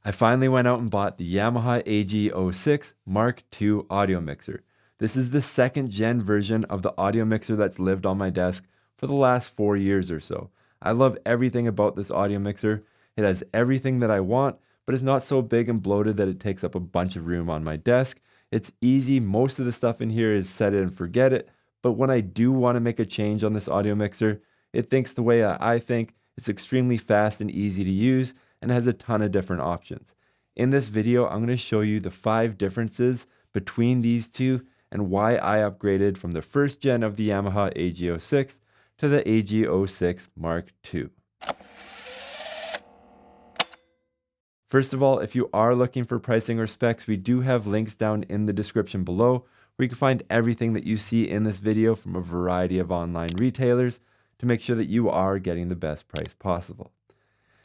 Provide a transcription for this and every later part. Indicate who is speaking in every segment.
Speaker 1: I finally went out and bought the Yamaha AG06 MK2 audio mixer. This is the second gen version of the audio mixer that's lived on my desk for the last 4 years or so. I love everything about this audio mixer. It has everything that I want, but it's not so big and bloated that it takes up a bunch of room on my desk. It's easy. Most of the stuff in here is set it and forget it. But when I do want to make a change on this audio mixer, it thinks the way I think. It's extremely fast and easy to use and has a ton of different options. In this video, I'm going to show you the 5 differences between these two and why I upgraded from the first gen of the Yamaha AG06 to the AG06 MK2. First of all, if you are looking for pricing or specs, we do have links down in the description below where you can find everything that you see in this video from a variety of online retailers to make sure that you are getting the best price possible.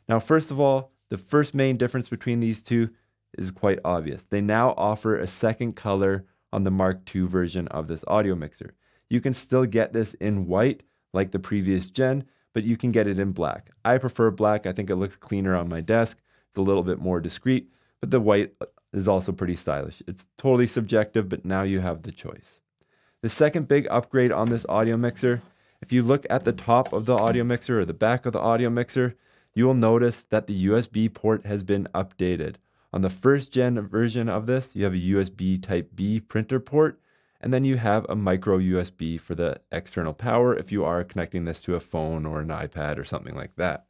Speaker 1: Now, first of all, the first main difference between these two is quite obvious. They now offer a second color on the MK2 version of this audio mixer. You can still get this in white like the previous gen, but you can get it in black. I prefer black. I think it looks cleaner on my desk. It's a little bit more discreet, but the white is also pretty stylish. It's totally subjective, but now you have the choice. The second big upgrade on this audio mixer, if you look at the top of the audio mixer or the back of the audio mixer, you will notice that the USB port has been updated. On the first gen version of this, you have a USB Type B printer port, and then you have a micro USB for the external power if you are connecting this to a phone or an iPad or something like that.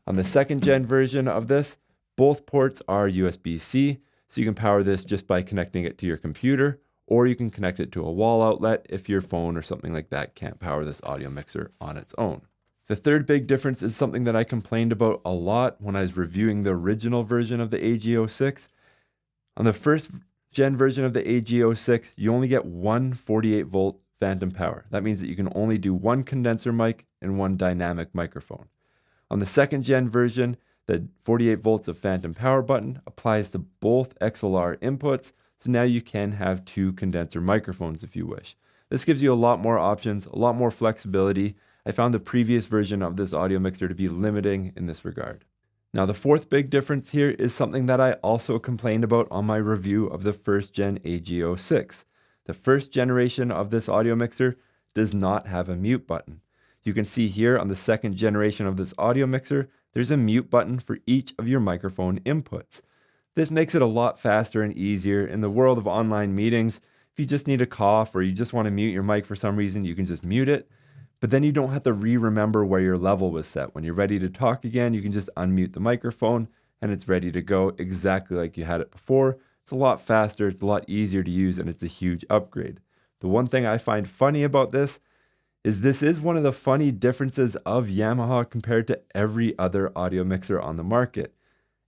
Speaker 1: On the second gen version of this, both ports are USB-C, so you can power this just by connecting it to your computer, or you can connect it to a wall outlet if your phone or something like that can't power this audio mixer on its own. The third big difference is something that I complained about a lot when I was reviewing the original version of the AG06. On the first gen version of the AG06, you only get one 48 volt phantom power. That means that you can only do one condenser mic and one dynamic microphone. On the second gen version, the 48 volts of phantom power button applies to both XLR inputs, so now you can have 2 condenser microphones if you wish. This gives you a lot more options, a lot more flexibility. I found the previous version of this audio mixer to be limiting in this regard. Now, the fourth big difference here is something that I also complained about on my review of the first gen AG06. The first generation of this audio mixer does not have a mute button. You can see here on the second generation of this audio mixer, there's a mute button for each of your microphone inputs. This makes it a lot faster and easier in the world of online meetings. If you just need a cough or you just want to mute your mic for some reason, you can just mute it. But then you don't have to remember where your level was set. When you're ready to talk again, you can just unmute the microphone and it's ready to go exactly like you had it before. It's a lot faster, it's a lot easier to use, and it's a huge upgrade. The one thing I find funny about this is one of the funny differences of Yamaha compared to every other audio mixer on the market.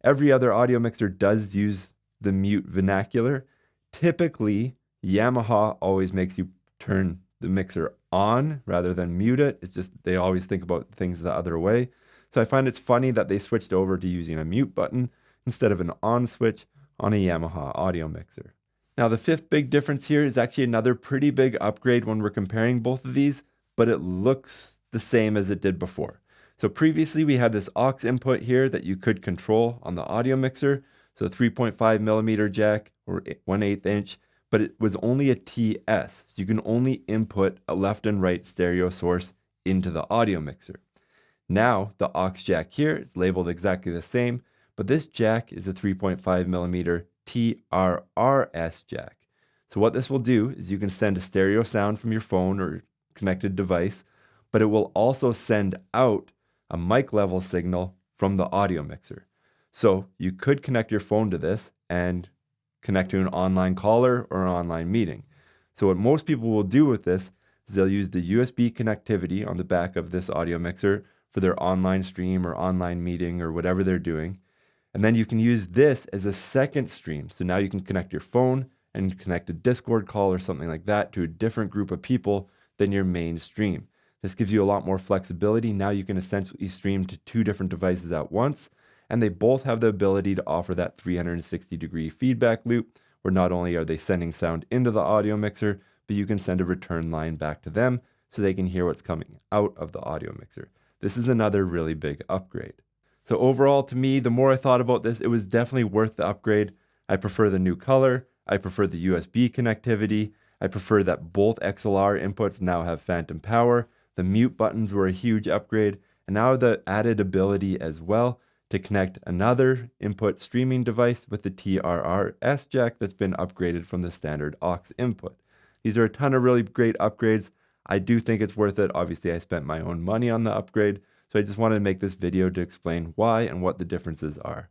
Speaker 1: Every other audio mixer does use the mute vernacular. Typically, Yamaha always makes you turn the mixer on rather than mute it. It's just they always think about things the other way. So I find it's funny that they switched over to using a mute button instead of an on switch on a Yamaha audio mixer. Now, the fifth big difference here is actually another pretty big upgrade when we're comparing both of these, but it looks the same as it did before. So previously we had this aux input here that you could control on the audio mixer. So 3.5 millimeter jack or 1/8 inch, but it was only a TS. So you can only input a left and right stereo source into the audio mixer. Now the aux jack here is labeled exactly the same, but this jack is a 3.5 millimeter TRRS jack. So what this will do is you can send a stereo sound from your phone or connected device, but it will also send out a mic level signal from the audio mixer. So you could connect your phone to this and connect to an online caller or an online meeting. So what most people will do with this is they'll use the USB connectivity on the back of this audio mixer for their online stream or online meeting or whatever they're doing. And then you can use this as a second stream. So now you can connect your phone and connect a Discord call or something like that to a different group of people than your main stream. This gives you a lot more flexibility. Now you can essentially stream to 2 different devices at once, and they both have the ability to offer that 360-degree feedback loop, where not only are they sending sound into the audio mixer, but you can send a return line back to them so they can hear what's coming out of the audio mixer. This is another really big upgrade. So overall, to me, the more I thought about this, it was definitely worth the upgrade. I prefer the new color. I prefer the USB connectivity. I prefer that both XLR inputs now have phantom power. The mute buttons were a huge upgrade. And now the added ability as well to connect another input streaming device with the TRRS jack that's been upgraded from the standard aux input. These are a ton of really great upgrades. I do think it's worth it. Obviously, I spent my own money on the upgrade, so I just wanted to make this video to explain why and what the differences are.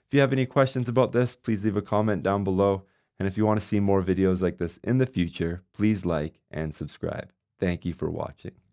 Speaker 1: If you have any questions about this, please leave a comment down below. And if you want to see more videos like this in the future, please like and subscribe. Thank you for watching.